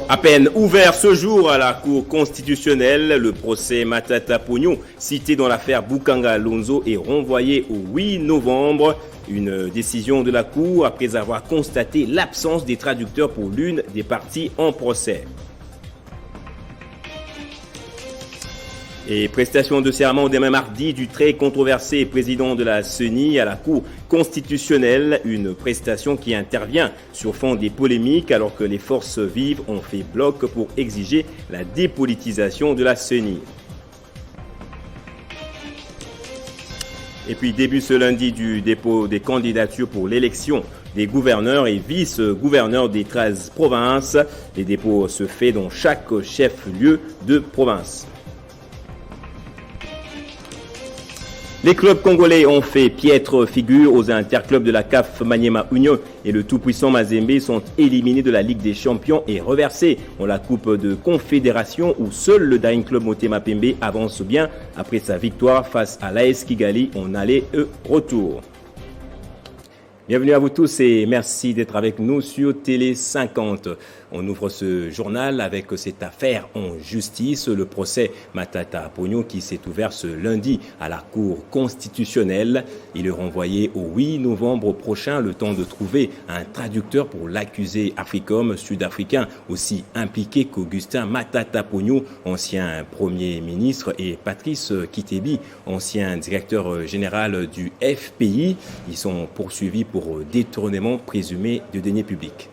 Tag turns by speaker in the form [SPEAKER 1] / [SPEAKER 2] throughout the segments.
[SPEAKER 1] À peine ouvert ce jour à la Cour constitutionnelle, le procès Matata Ponyo, cité dans l'affaire Bukanga Lonzo, est renvoyé au 8 novembre. Une décision de la Cour après avoir constaté l'absence des traducteurs pour l'une des parties en procès. Et prestation de serment demain mardi du très controversé président de la CENI à la Cour constitutionnelle, une prestation qui intervient sur fond des polémiques alors que les forces vives ont fait bloc pour exiger la dépolitisation de la CENI. Et puis début ce lundi du dépôt des candidatures pour l'élection des gouverneurs et vice-gouverneurs des 13 provinces. Les dépôts se font dans chaque chef-lieu de province. Les clubs congolais ont fait piètre figure aux interclubs de la CAF Maniema Union et le tout-puissant Mazembe sont éliminés de la Ligue des Champions et reversés en la Coupe de Confédération où seul le Daring Club Motema Pembe avance bien après sa victoire face à l'AS Kigali en aller-retour. Bienvenue à vous tous et merci d'être avec nous sur Télé 50. On ouvre ce journal avec cette affaire en justice, le procès Matata Ponyo qui s'est ouvert ce lundi à la Cour constitutionnelle. Il est renvoyé au 8 novembre prochain, le temps de trouver un traducteur pour l'accusé Africom sud-africain aussi impliqué qu'Augustin Matata Ponyo, ancien Premier ministre, et Patrice Kitebi, ancien directeur général du FPI. Ils sont poursuivis pour détournement présumé de deniers publics.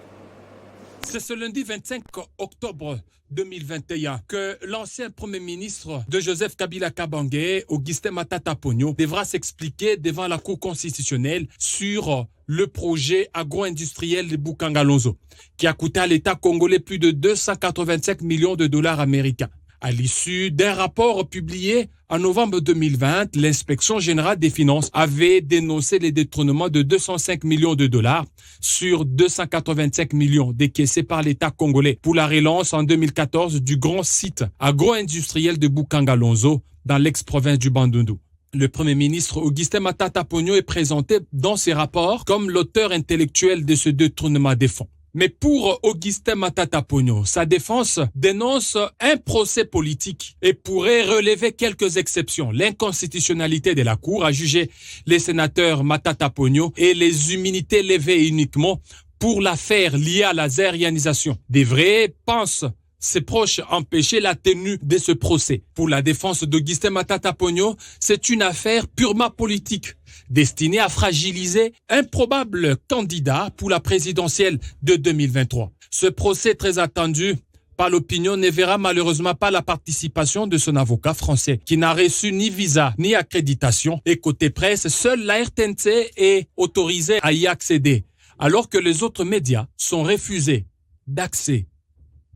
[SPEAKER 2] C'est ce lundi 25 octobre 2021 que l'ancien Premier ministre de Joseph Kabila Kabange, Augustin Matata Ponyo, devra s'expliquer devant la Cour constitutionnelle sur le projet agro-industriel de Bukanga Lonzo, qui a coûté à l'État congolais plus de 285 millions de dollars américains. À l'issue d'un rapport publié en novembre 2020, l'inspection générale des finances avait dénoncé les détournements de 205 millions de dollars sur 285 millions décaissés par l'État congolais pour la relance en 2014 du grand site agro-industriel de Bukanga Lonzo dans l'ex-province du Bandundu. Le Premier ministre Augustin Matata Ponyo est présenté dans ses rapports comme l'auteur intellectuel de ce détournement des fonds. Mais pour Augustin Matata Ponyo, sa défense dénonce un procès politique et pourrait relever quelques exceptions. L'inconstitutionnalité de la Cour a jugé les sénateurs Matata Ponyo et les immunités levées uniquement pour l'affaire liée à la zérianisation. Des vrais pensent ses proches empêcher la tenue de ce procès. Pour la défense d'Augustin Matata Ponyo, c'est une affaire purement politique, destinée à fragiliser un probable candidat pour la présidentielle de 2023. Ce procès très attendu par l'opinion ne verra malheureusement pas la participation de son avocat français, qui n'a reçu ni visa ni accréditation. Et côté presse, seule la RTNC est autorisée à y accéder, alors que les autres médias sont refusés d'accès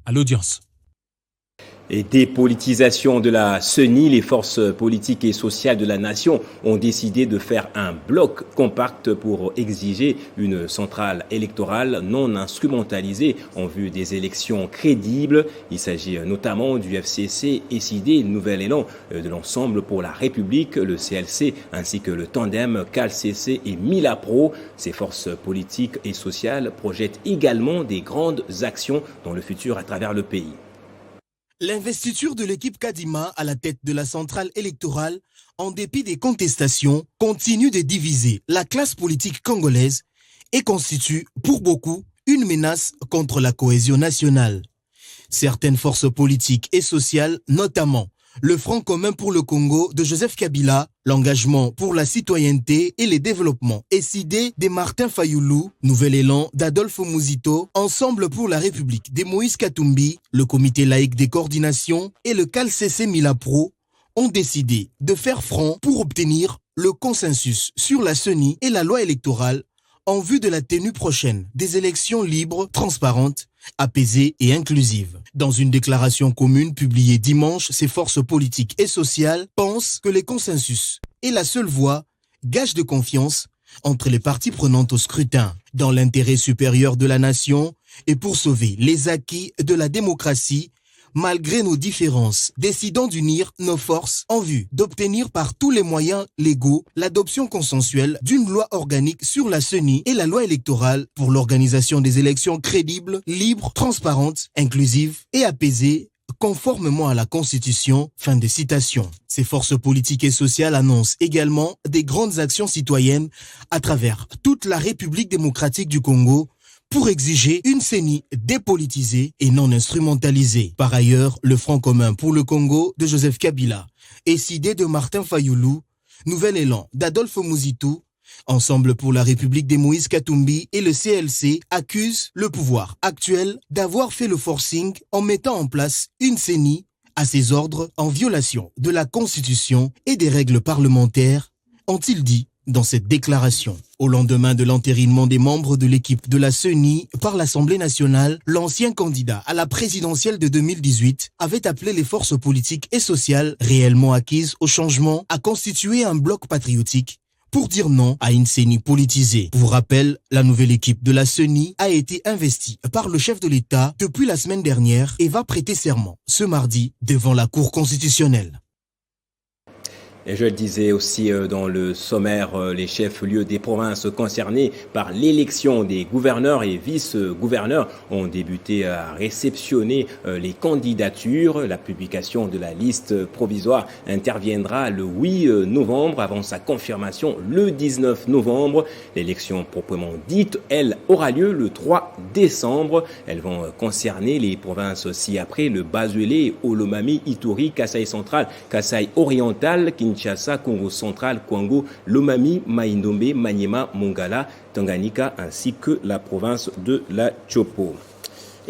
[SPEAKER 2] à l'audience.
[SPEAKER 1] Et dépolitisation de la CENI, les forces politiques et sociales de la nation ont décidé de faire un bloc compact pour exiger une centrale électorale non instrumentalisée en vue des élections crédibles. Il s'agit notamment du FCC, SID, Nouvel Élan de l'Ensemble pour la République, le CLC, ainsi que le tandem CALCC et Milapro. Ces forces politiques et sociales projettent également des grandes actions dans le futur à travers le pays.
[SPEAKER 3] L'investiture de l'équipe Kadima à la tête de la centrale électorale, en dépit des contestations, continue de diviser la classe politique congolaise et constitue, pour beaucoup, une menace contre la cohésion nationale. Certaines forces politiques et sociales, notamment le Front commun pour le Congo de Joseph Kabila, l'engagement pour la citoyenneté et le développement SID de Martin Fayoulou, Nouvel Élan d'Adolphe Mouzito, Ensemble pour la République de Moïse Katumbi, le Comité laïque des coordinations et le CALCC Milapro ont décidé de faire front pour obtenir le consensus sur la CENI et la loi électorale en vue de la tenue prochaine des élections libres, transparentes, apaisées et inclusives. Dans une déclaration commune publiée dimanche, ces forces politiques et sociales pensent que le consensus est la seule voie, gage de confiance, entre les parties prenantes au scrutin, dans l'intérêt supérieur de la nation et pour sauver les acquis de la démocratie malgré nos différences, décidons d'unir nos forces en vue d'obtenir par tous les moyens légaux l'adoption consensuelle d'une loi organique sur la CENI et la loi électorale pour l'organisation des élections crédibles, libres, transparentes, inclusives et apaisées, conformément à la Constitution. Fin de citation. Ces forces politiques et sociales annoncent également des grandes actions citoyennes à travers toute la République démocratique du Congo pour exiger une CENI dépolitisée et non instrumentalisée. Par ailleurs, le Front commun pour le Congo de Joseph Kabila et SIDE de Martin Fayoulou, Nouvel Élan d'Adolphe Muzitu, Ensemble pour la République de Moïse Katumbi et le CLC accusent le pouvoir actuel d'avoir fait le forcing en mettant en place une CENI à ses ordres en violation de la Constitution et des règles parlementaires, ont-ils dit dans cette déclaration. Au lendemain de l'entérinement des membres de l'équipe de la CENI par l'Assemblée nationale, l'ancien candidat à la présidentielle de 2018 avait appelé les forces politiques et sociales réellement acquises au changement à constituer un bloc patriotique pour dire non à une CENI politisée. Pour rappel, la nouvelle équipe de la CENI a été investie par le chef de l'État depuis la semaine dernière et va prêter serment ce mardi devant la Cour constitutionnelle.
[SPEAKER 1] Et je le disais aussi dans le sommaire, les chefs-lieux des provinces concernées par l'élection des gouverneurs et vice-gouverneurs ont débuté à réceptionner les candidatures. La publication de la liste provisoire interviendra le 8 novembre avant sa confirmation le 19 novembre. L'élection proprement dite, elle, aura lieu le 3 décembre. Elles vont concerner les provinces ci-après, le Basuélé, Olomami, Ituri, Kasaï central, Kasaï oriental, Kinshasa, Congo central, Kwango, Lomami, Maïndombe, Maniema, Mongala, Tanganyika ainsi que la province de la Chopo.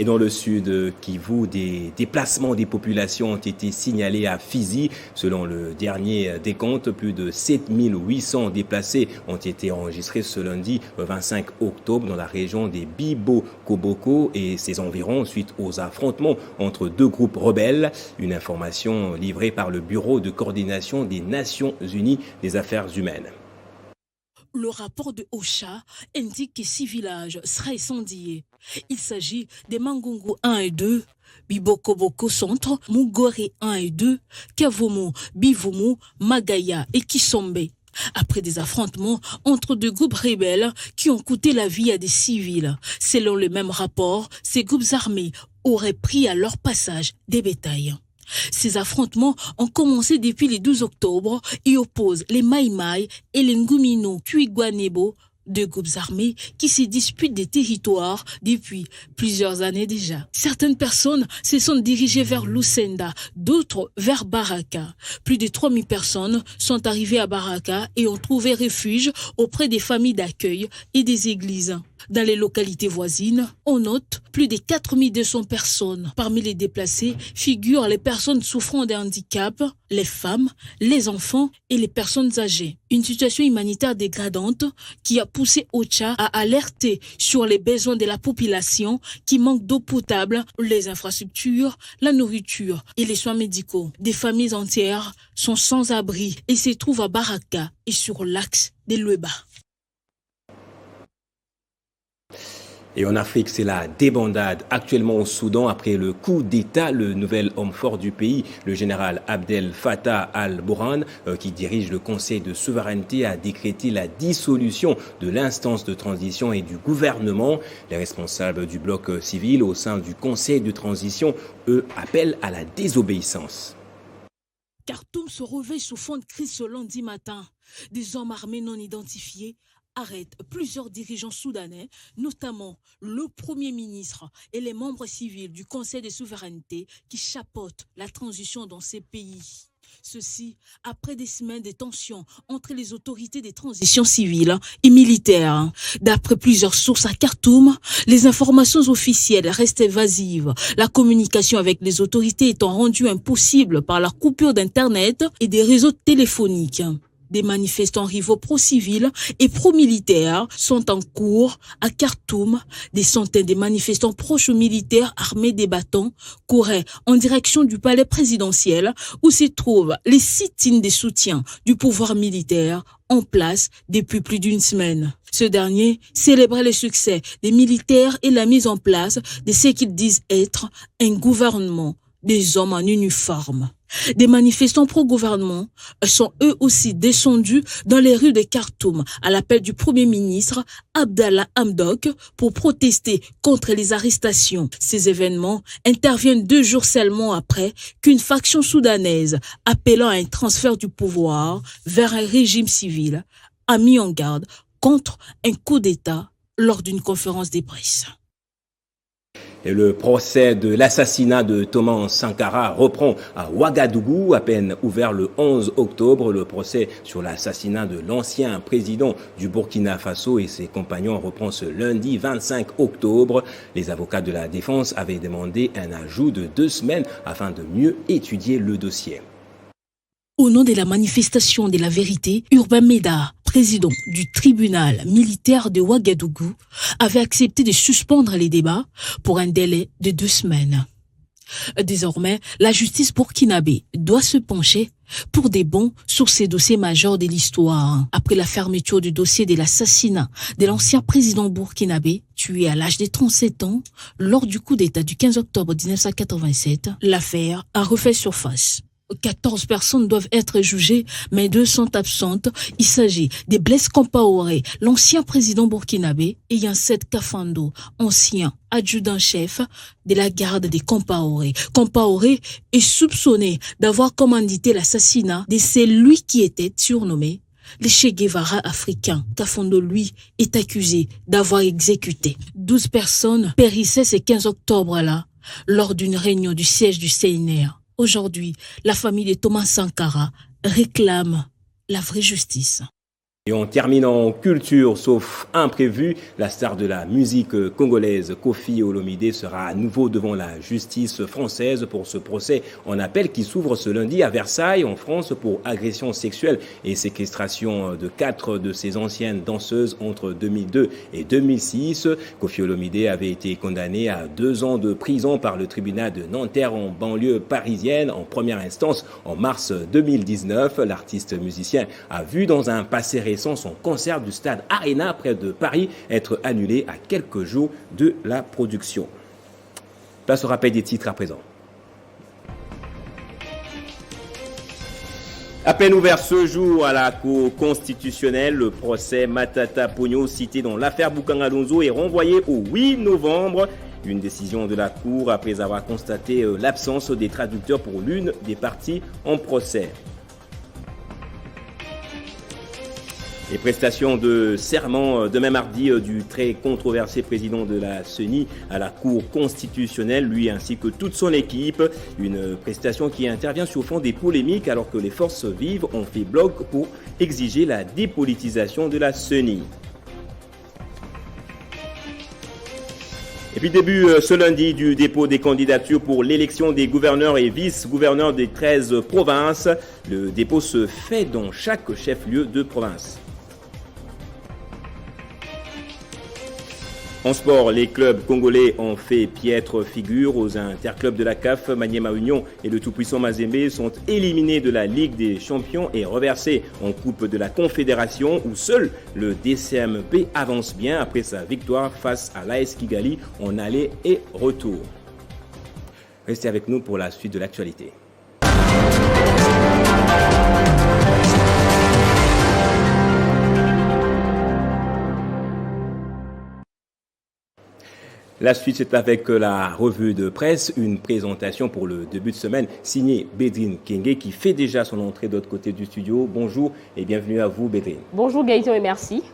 [SPEAKER 1] Et dans le sud Kivu, des déplacements des populations ont été signalés à Fizi. Selon le dernier décompte, plus de 7800 déplacés ont été enregistrés ce lundi 25 octobre dans la région des Bibo-Koboko et ses environs suite aux affrontements entre deux groupes rebelles. Une information livrée par le Bureau de coordination des Nations Unies des Affaires humaines.
[SPEAKER 4] Le rapport de OCHA indique que 6 villages seraient incendiés. Il s'agit des Mangungu 1 et 2, Bibokoboko Centre, Mugore 1 et 2, Kavumu, Bivumu, Magaya et Kisombe. Après des affrontements entre deux groupes rebelles qui ont coûté la vie à des civils. Selon le même rapport, ces groupes armés auraient pris à leur passage des bétails. Ces affrontements ont commencé depuis le 12 octobre et opposent les Maïmaï et les Ngumino Tuigwanebo, deux groupes armés qui se disputent des territoires depuis plusieurs années déjà. Certaines personnes se sont dirigées vers Lusenda, d'autres vers Baraka. Plus de 3000 personnes sont arrivées à Baraka et ont trouvé refuge auprès des familles d'accueil et des églises. Dans les localités voisines, on note plus de 4200 personnes. Parmi les déplacés figurent les personnes souffrant d'un handicap, les femmes, les enfants et les personnes âgées. Une situation humanitaire dégradante qui a poussé OCHA à alerter sur les besoins de la population qui manque d'eau potable, les infrastructures, la nourriture et les soins médicaux. Des familles entières sont sans abri et se trouvent à Baraka et sur l'axe de Lueba.
[SPEAKER 1] Et en Afrique, c'est la débandade actuellement au Soudan après le coup d'État. Le nouvel homme fort du pays, le général Abdel Fattah al-Burhan, qui dirige le Conseil de souveraineté, a décrété la dissolution de l'instance de transition et du gouvernement. Les responsables du bloc civil au sein du Conseil de transition, eux, appellent à la désobéissance.
[SPEAKER 4] Khartoum se réveille sous fond de crise ce lundi matin. Des hommes armés non identifiés arrête plusieurs dirigeants soudanais, notamment le Premier ministre et les membres civils du Conseil de souveraineté qui chapeautent la transition dans ces pays. Ceci après des semaines de tensions entre les autorités des transitions civiles et militaires. D'après plusieurs sources à Khartoum, les informations officielles restent évasives, la communication avec les autorités étant rendue impossible par la coupure d'Internet et des réseaux téléphoniques. Des manifestants rivaux pro-civils et pro-militaires sont en cours à Khartoum. Des centaines de manifestants proches aux militaires armés des bâtons couraient en direction du palais présidentiel où se trouvent les sit-ins de soutien du pouvoir militaire en place depuis plus d'une semaine. Ce dernier célébrait le succès des militaires et la mise en place de ce qu'ils disent être un gouvernement des hommes en uniforme. Des manifestants pro-gouvernement sont eux aussi descendus dans les rues de Khartoum à l'appel du Premier ministre Abdallah Hamdok pour protester contre les arrestations. Ces événements interviennent 2 jours seulement après qu'une faction soudanaise appelant à un transfert du pouvoir vers un régime civil a mis en garde contre un coup d'État lors d'une conférence de presse.
[SPEAKER 1] Et le procès de l'assassinat de Thomas Sankara reprend à Ouagadougou, à peine ouvert le 11 octobre. Le procès sur l'assassinat de l'ancien président du Burkina Faso et ses compagnons reprend ce lundi 25 octobre. Les avocats de la défense avaient demandé un ajout de 2 semaines afin de mieux étudier le dossier.
[SPEAKER 4] Au nom de la manifestation de la vérité, Urbain Meda, président du tribunal militaire de Ouagadougou, avait accepté de suspendre les débats pour un délai de 2 semaines. Désormais, la justice burkinabé doit se pencher pour des bons sur ces dossiers majeurs de l'histoire. Après la fermeture du dossier de l'assassinat de l'ancien président burkinabé, tué à l'âge de 37 ans, lors du coup d'État du 15 octobre 1987, l'affaire a refait surface. 14 personnes doivent être jugées, mais 2 sont absentes. Il s'agit de Blaise Compaoré, l'ancien président burkinabé, et Yancet Kafando, ancien adjudant-chef de la garde des Compaoré. Compaoré est soupçonné d'avoir commandité l'assassinat de celui qui était surnommé le Che Guevara africain. Kafando, lui, est accusé d'avoir exécuté 12 personnes périssaient ce 15 octobre-là, lors d'une réunion du siège du CNR. Aujourd'hui, la famille de Thomas Sankara réclame la vraie justice.
[SPEAKER 1] Et on termine en culture, sauf imprévu, la star de la musique congolaise, Koffi Olomide, sera à nouveau devant la justice française pour ce procès en appel qui s'ouvre ce lundi à Versailles, en France, pour agression sexuelle et séquestration de 4 de ses anciennes danseuses entre 2002 et 2006. Koffi Olomide avait été condamné à 2 ans de prison par le tribunal de Nanterre en banlieue parisienne en première instance en mars 2019. L'artiste musicien a vu dans un passé récent son concert du stade Arena près de Paris être annulé à quelques jours de la production. Place au rappel des titres à présent. À peine ouvert ce jour à la Cour constitutionnelle, le procès Matata Ponyo cité dans l'affaire Bukanga Lonzo est renvoyé au 8 novembre. Une décision de la Cour après avoir constaté l'absence des traducteurs pour l'une des parties en procès. Les prestations de serment demain mardi du très controversé président de la CENI à la Cour constitutionnelle, lui ainsi que toute son équipe. Une prestation qui intervient sur fond des polémiques alors que les forces vives ont fait bloc pour exiger la dépolitisation de la CENI. Et puis début ce lundi du dépôt des candidatures pour l'élection des gouverneurs et vice-gouverneurs des 13 provinces. Le dépôt se fait dans chaque chef-lieu de province. En sport, les clubs congolais ont fait piètre figure aux interclubs de la CAF. Maniema Union et le tout-puissant Mazembe sont éliminés de la Ligue des Champions et reversés en Coupe de la Confédération où seul le DCMP avance bien après sa victoire face à l'AS Kigali en aller et retour. Restez avec nous pour la suite de l'actualité. La suite, c'est avec la revue de presse, une présentation pour le début de semaine signée Bédrine Kenge qui fait déjà son entrée de l'autre côté du studio. Bonjour et bienvenue à vous Bédrine.
[SPEAKER 5] Bonjour Gaëtan et merci.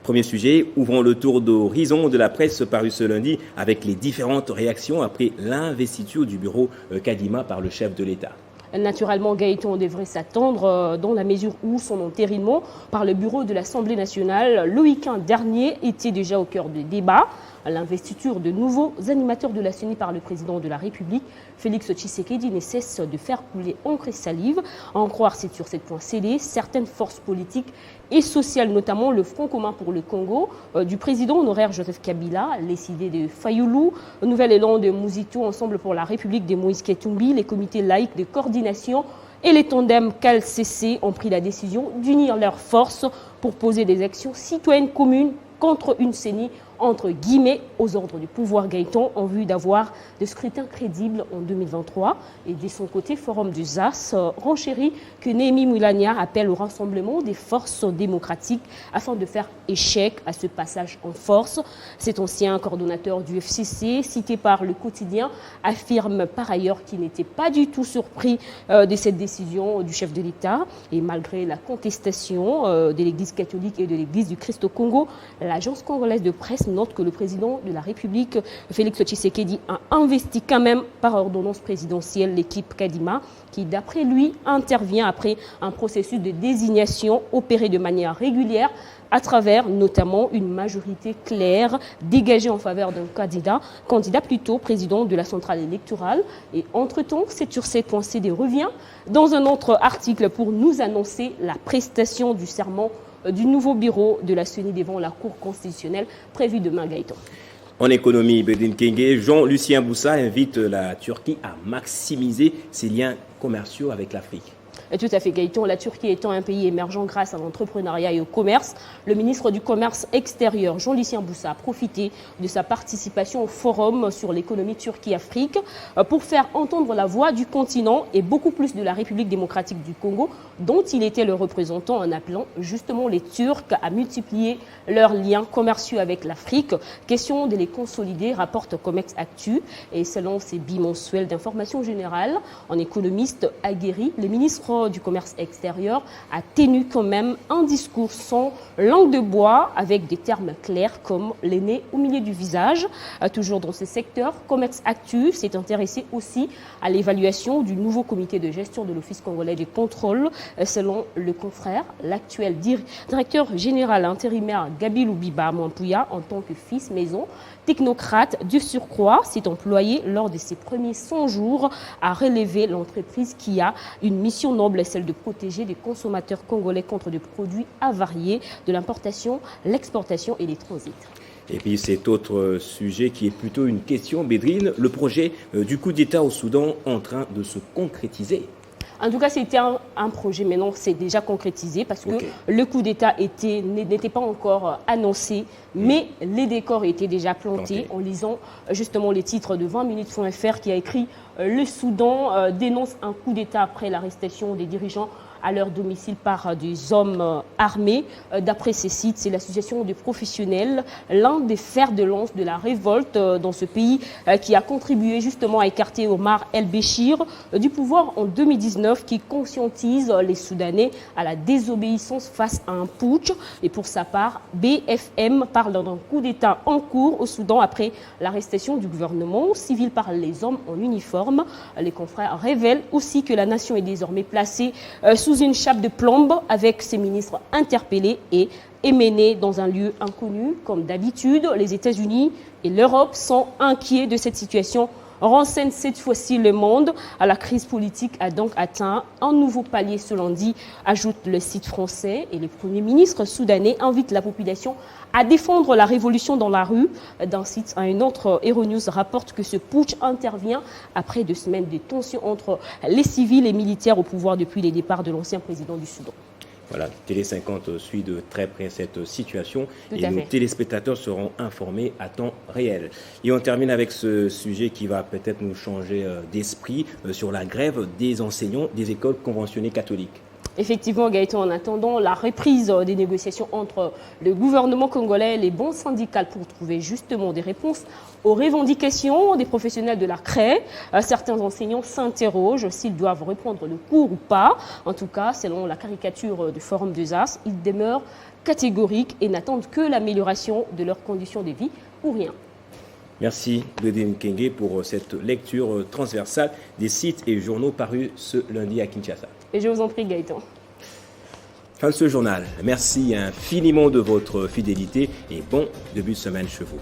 [SPEAKER 1] Premier sujet, ouvrons le tour d'horizon de la presse paru ce lundi avec les différentes réactions après l'investiture du bureau Kadima par le chef de l'État.
[SPEAKER 5] Naturellement, Gaëtan devrait s'attendre dans la mesure où son entérinement par le bureau de l'Assemblée nationale le week-end dernier était déjà au cœur des débats. L'investiture de nouveaux animateurs de la CENI par le président de la République, Félix Tshisekedi, ne cesse de faire couler encre et salive. À en croire, c'est sur cette point scellé, certaines forces politiques et sociales, notamment le Front commun pour le Congo, du président honoraire Joseph Kabila, les idées de Fayoulou, le nouvel élan de Mouzito, Ensemble pour la République de Moïse Katumbi, les comités laïcs de coordination et les tandems CAL-CC ont pris la décision d'unir leurs forces pour poser des actions citoyennes communes contre une CENI entre guillemets aux ordres du pouvoir Gaëtan en vue d'avoir des scrutins crédibles en 2023. Et de son côté, Forum du ZAS renchérit que Néhémie Moulania appelle au rassemblement des forces démocratiques afin de faire échec à ce passage en force. Cet ancien coordonnateur du FCC, cité par le quotidien, affirme par ailleurs qu'il n'était pas du tout surpris de cette décision du chef de l'État. Et malgré la contestation de l'Église catholique et de l'Église du Christ au Congo, l'agence congolaise de presse note que le président de la République, Félix Tshisekedi, a investi quand même par ordonnance présidentielle l'équipe Kadima, qui d'après lui intervient après un processus de désignation opéré de manière régulière à travers notamment une majorité claire dégagée en faveur d'un candidat plutôt président de la centrale électorale. Et entre-temps, 7sur7.cd revient dans un autre article pour nous annoncer la prestation du serment du nouveau bureau de la CENI devant la Cour constitutionnelle prévue demain, Gaëtan.
[SPEAKER 1] En économie, Bedin Kenge, Jean-Lucien Boussa invite la Turquie à maximiser ses liens commerciaux avec l'Afrique.
[SPEAKER 5] Tout à fait, Gaëtan. La Turquie étant un pays émergent grâce à l'entrepreneuriat et au commerce, le ministre du Commerce extérieur, Jean-Lucien Boussa, a profité de sa participation au forum sur l'économie Turquie-Afrique pour faire entendre la voix du continent et beaucoup plus de la République démocratique du Congo, dont il était le représentant en appelant justement les Turcs à multiplier leurs liens commerciaux avec l'Afrique. Question de les consolider, rapporte Comex Actu. Et selon ses bimensuels d'information générale, en économiste aguerri, le ministre du Commerce extérieur a tenu quand même un discours sans langue de bois avec des termes clairs comme les nez au milieu du visage. Toujours dans ce secteur, Comex Actu s'est intéressé aussi à l'évaluation du nouveau comité de gestion de l'Office congolais du contrôle. Selon le confrère, l'actuel directeur général intérimaire Gabi Loubiba Mwampouya, en tant que fils maison, technocrate du surcroît, s'est employé lors de ses premiers 100 jours à relever l'entreprise qui a une mission noble, celle de protéger les consommateurs congolais contre des produits avariés, de l'importation, l'exportation et les transits.
[SPEAKER 1] Et puis cet autre sujet qui est plutôt une question, Bédrine, le projet du coup d'État au Soudan en train de se concrétiser.
[SPEAKER 5] En tout cas, c'était un projet, maintenant c'est déjà concrétisé parce que le coup d'État n'était pas encore annoncé, mais les décors étaient déjà plantés. En lisant justement les titres de 20minutes.fr qui a écrit « Le Soudan dénonce un coup d'État après l'arrestation des dirigeants à leur domicile par des hommes armés. » D'après ces sites, c'est l'association des professionnels, l'un des fers de lance de la révolte dans ce pays qui a contribué justement à écarter Omar El-Béchir du pouvoir en 2019, qui conscientise les Soudanais à la désobéissance face à un putsch. Et pour sa part, BFM parle d'un coup d'État en cours au Soudan après l'arrestation du gouvernement civil par les hommes en uniforme. Les confrères révèlent aussi que la nation est désormais placée sous une chape de plomb avec ses ministres interpellés et émenés dans un lieu inconnu. Comme d'habitude, les États-Unis et l'Europe sont inquiets de cette situation. Renseigne cette fois-ci Le Monde. La crise politique a donc atteint un nouveau palier ce lundi, ajoute le site français. Et le Premier ministre soudanais invite la population à défendre la révolution dans la rue. D'un site à un autre, Euronews rapporte que ce putsch intervient après 2 semaines de tensions entre les civils et militaires au pouvoir depuis les départs de l'ancien président du Soudan.
[SPEAKER 1] Voilà, Télé 50 suit de très près cette situation et nos téléspectateurs seront informés à temps réel. Et on termine avec ce sujet qui va peut-être nous changer d'esprit sur la grève des enseignants des écoles conventionnées catholiques.
[SPEAKER 5] Effectivement, Gaëtan, en attendant la reprise des négociations entre le gouvernement congolais et les bancs syndicales pour trouver justement des réponses aux revendications des professionnels de la CRE, certains enseignants s'interrogent s'ils doivent reprendre le cours ou pas. En tout cas, selon la caricature du Forum du ZAS, ils demeurent catégoriques et n'attendent que l'amélioration de leurs conditions de vie ou rien.
[SPEAKER 1] Merci Bedin Kenge pour cette lecture transversale des sites et journaux parus ce lundi à Kinshasa.
[SPEAKER 5] Et je vous en prie, Gaëtan.
[SPEAKER 1] Fin de ce journal. Merci infiniment de votre fidélité et bon début de semaine chez vous.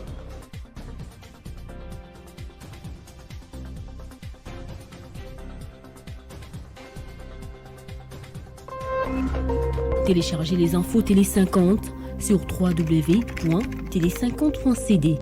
[SPEAKER 6] Téléchargez les infos Télé 50 sur www.télé50.cd.